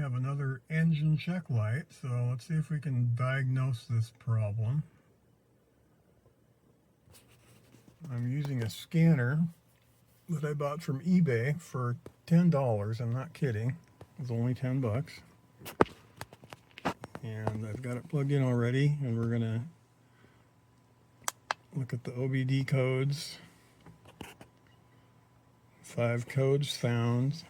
have another engine check light, so let's see if we can diagnose this problem. I'm using a scanner that I bought from eBay for $10. I'm not kidding. It was only 10 bucks. And I've got it plugged in already, and we're going to look at the OBD codes. 5 codes found.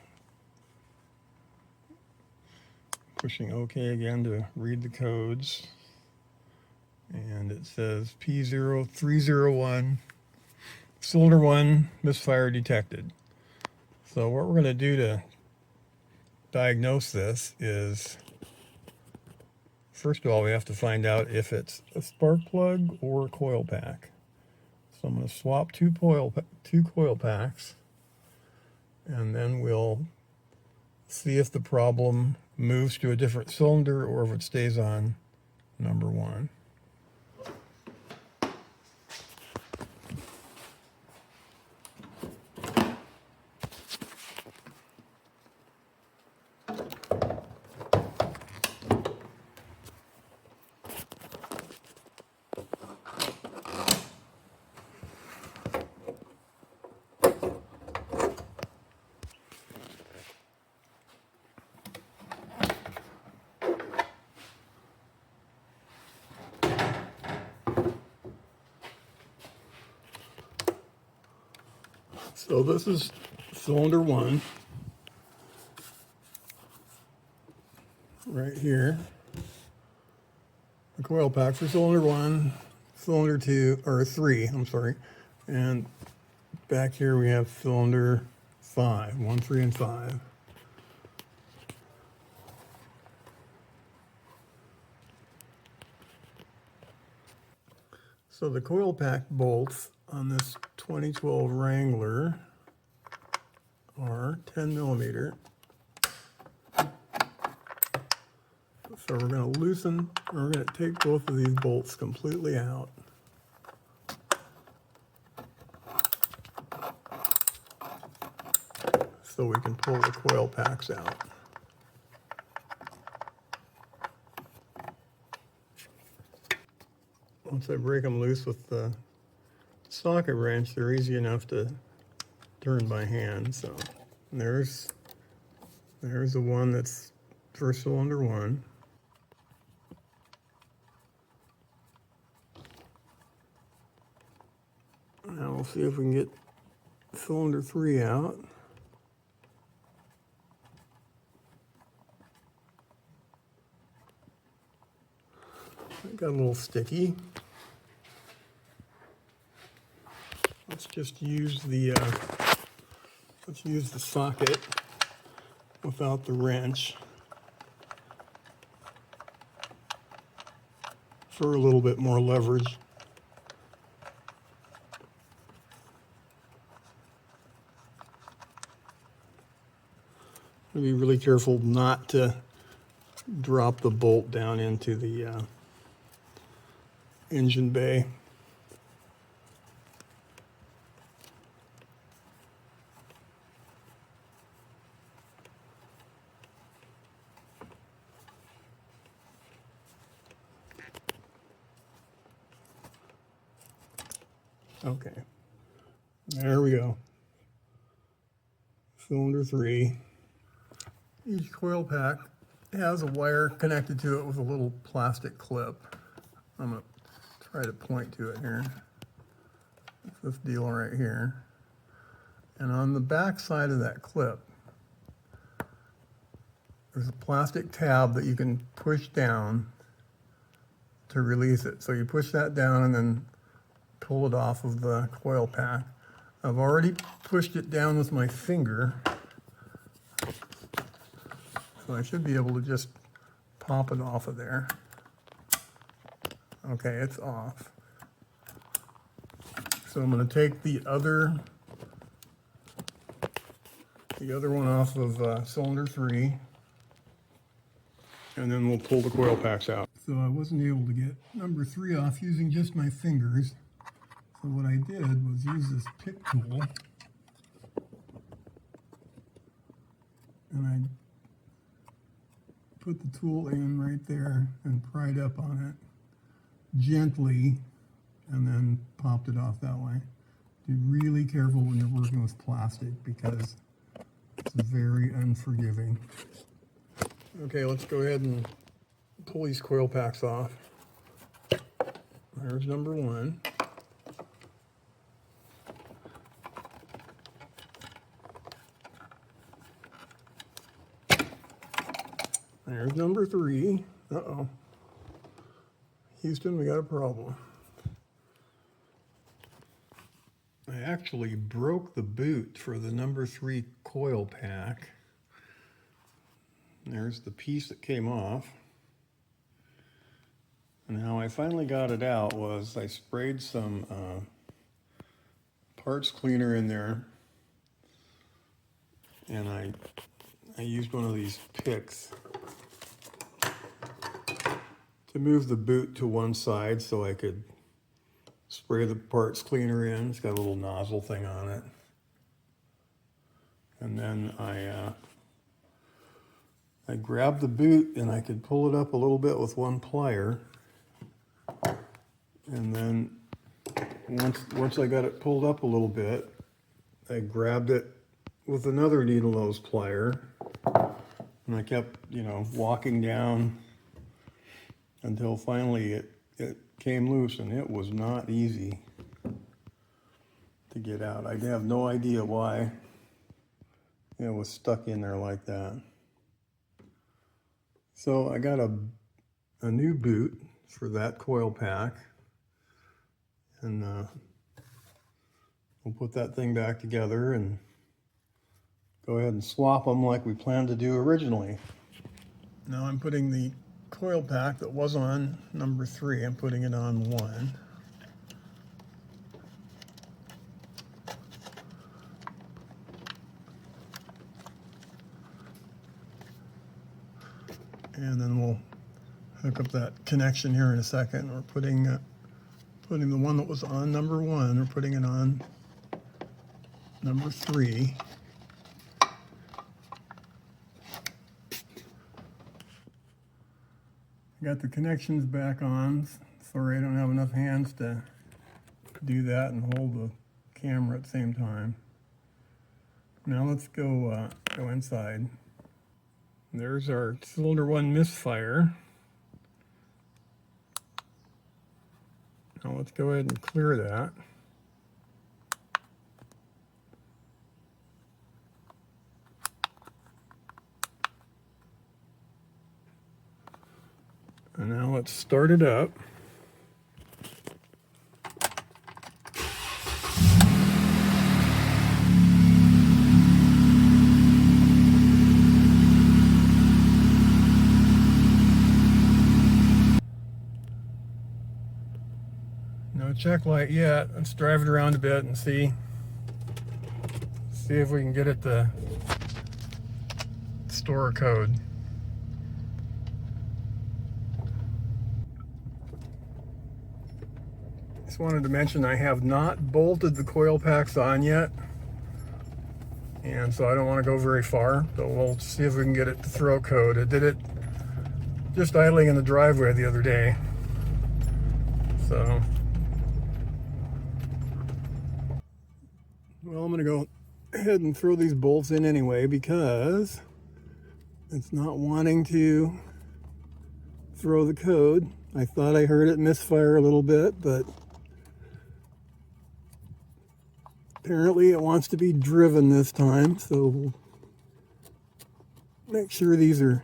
Pushing OK again to read the codes. And it says P0301, cylinder 1, misfire detected. So what we're going to do to diagnose this is, first of all, we have to find out if it's a spark plug or a coil pack. So I'm going to swap two coil packs, and then we'll see if the problem moves to a different cylinder or if it stays on number 1. So this is cylinder 1, right here. The coil pack for cylinder 1, cylinder 2, or 3, I'm sorry. And back here we have cylinder 5, 1, 3, and 5. So the coil pack bolts on this 2012 Wrangler are 10 millimeter. So we're going to loosen, or we're going to take both of these bolts completely out. So we can pull the coil packs out. Once I break them loose with the socket wrench, they're easy enough to turn by hand. So there's the one that's for cylinder 1. Now we'll see if we can get cylinder 3 out. It got a little sticky. Let's just use the socket without the wrench for a little bit more leverage. Be really careful not to drop the bolt down into the engine bay. Okay, there we go. Cylinder 3. Each coil pack has a wire connected to it with a little plastic clip. I'm going to try to point to it here. It's this deal right here. And on the back side of that clip, there's a plastic tab that you can push down to release it. So you push that down and then pull it off of the coil pack. I've already pushed it down with my finger, so I should be able to just pop it off of there. Okay, it's off. So I'm going to take the other one off of cylinder 3, and then we'll pull the coil packs out. So I wasn't able to get number 3 off using just my fingers. So what I did was use this pick tool, and I put the tool in right there and pried up on it gently, and then popped it off that way. Be really careful when you're working with plastic because it's very unforgiving. Okay, let's go ahead and pull these coil packs off. There's number one. There's number three. Uh-oh. Houston, we got a problem. I actually broke the boot for the number three coil pack. There's the piece that came off. And how I finally got it out was I sprayed some parts cleaner in there, and I used one of these picks to move the boot to one side so I could spray the parts cleaner in. It's got a little nozzle thing on it. And then I grabbed the boot and I could pull it up a little bit with one plier. And then once I got it pulled up a little bit, I grabbed it with another needle nose plier. And I kept, walking down until finally it came loose, and it was not easy to get out. I have no idea why it was stuck in there like that. So I got a new boot for that coil pack, and we'll put that thing back together and go ahead and swap them like we planned to do originally. Now I'm putting the coil pack that was on number three, I'm putting it on one. And then we'll hook up that connection here in a second. We're putting the one that was on number one, we're putting it on number three. Got the connections back on. Sorry, I don't have enough hands to do that and hold the camera at the same time. Now let's go inside. There's our cylinder one misfire. Now let's go ahead and clear that. And now let's start it up. No check light yet. Let's drive it around a bit and see if we can get it to store a code. Just wanted to mention I have not bolted the coil packs on yet, and so I don't want to go very far, but we'll see if we can get it to throw code. I did it just idling in the driveway the other day, so well, I'm going to go ahead and throw these bolts in anyway because it's not wanting to throw the code. I thought I heard it misfire a little bit, but apparently it wants to be driven this time, so we'll make sure these are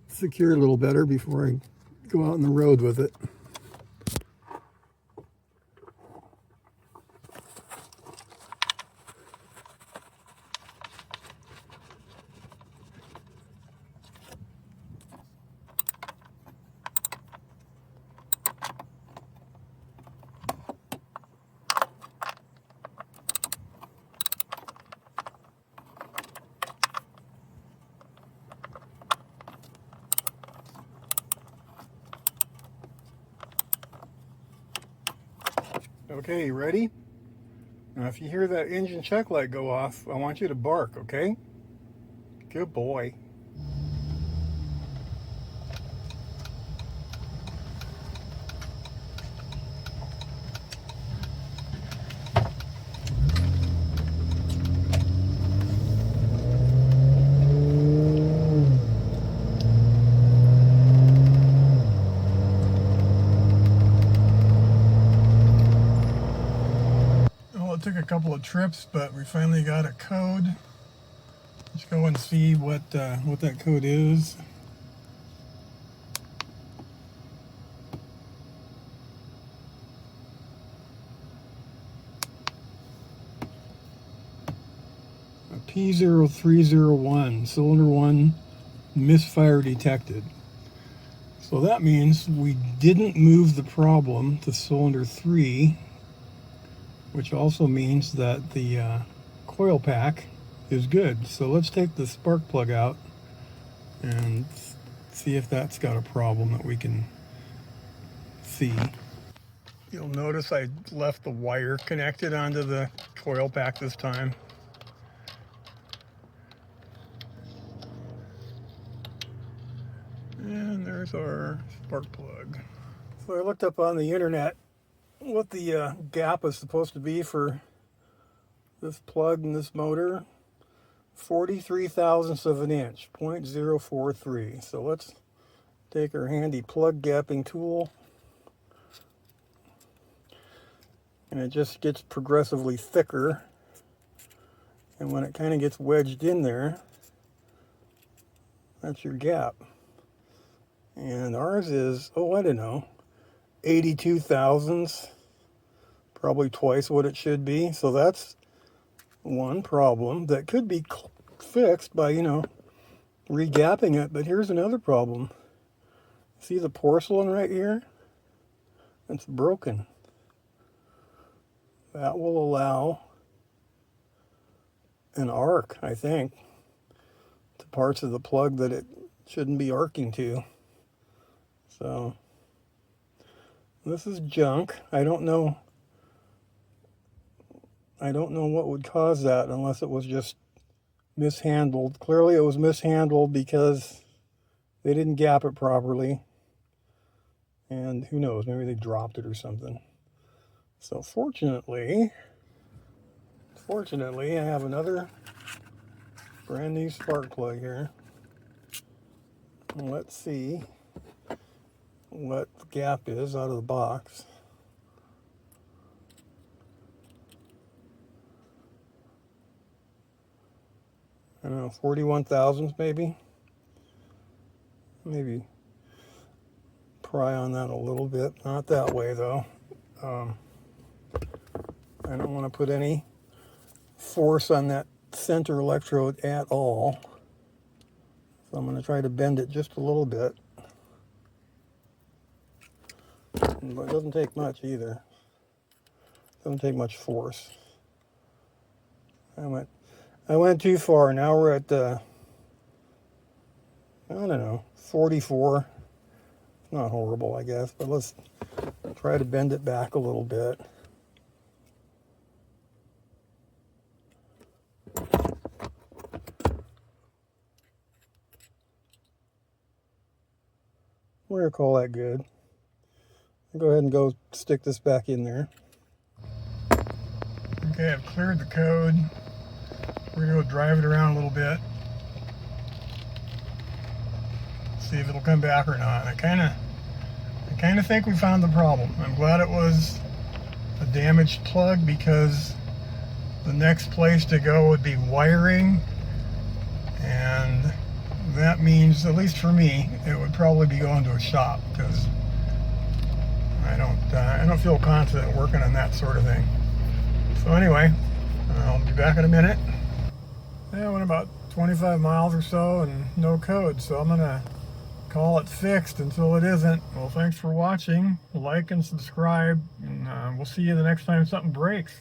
secured a little better before I go out on the road with it. Okay, you ready? Now if you hear that engine check light go off, I want you to bark, okay? Good boy. couple of trips, but we finally got a code. Let's go and see what that code is. P0301, cylinder 1 misfire detected. So that means we didn't move the problem to cylinder 3, which also means that the coil pack is good. So let's take the spark plug out and see if that's got a problem that we can see. You'll notice I left the wire connected onto the coil pack this time. And there's our spark plug. So I looked up on the internet what the gap is supposed to be for this plug and this motor. 43 thousandths of an inch, 0.043. So let's take our handy plug gapping tool. And it just gets progressively thicker. And when it kind of gets wedged in there, that's your gap. And ours is, oh, I don't know, 82 thousandths, probably twice what it should be. So that's one problem that could be fixed by, re-gapping it. But here's another problem. See the porcelain right here? It's broken. That will allow an arc, I think, to parts of the plug that it shouldn't be arcing to. So this is junk. I don't know what would cause that unless it was just mishandled. Clearly it was mishandled because they didn't gap it properly. And who knows, maybe they dropped it or something. So fortunately, I have another brand new spark plug here. Let's see what the gap is out of the box. I don't know, 41 thousandths maybe. Maybe pry on that a little bit. Not that way though. I don't want to put any force on that center electrode at all. So I'm going to try to bend it just a little bit. But it doesn't take much either. It doesn't take much force. I went too far. Now we're at I don't know, 44. It's not horrible, I guess, but let's try to bend it back a little bit. We're gonna call that good. I'll go ahead and go stick this back in there. Okay, I've cleared the code. We're gonna go drive it around a little bit. See if it'll come back or not. I kind of think we found the problem. I'm glad it was a damaged plug because the next place to go would be wiring, and that means, at least for me, it would probably be going to a shop because I don't feel confident working on that sort of thing. So anyway, I'll be back in a minute. Yeah, I went about 25 miles or so and no code, so I'm gonna call it fixed until it isn't. Well, thanks for watching. Like and subscribe, and we'll see you the next time something breaks.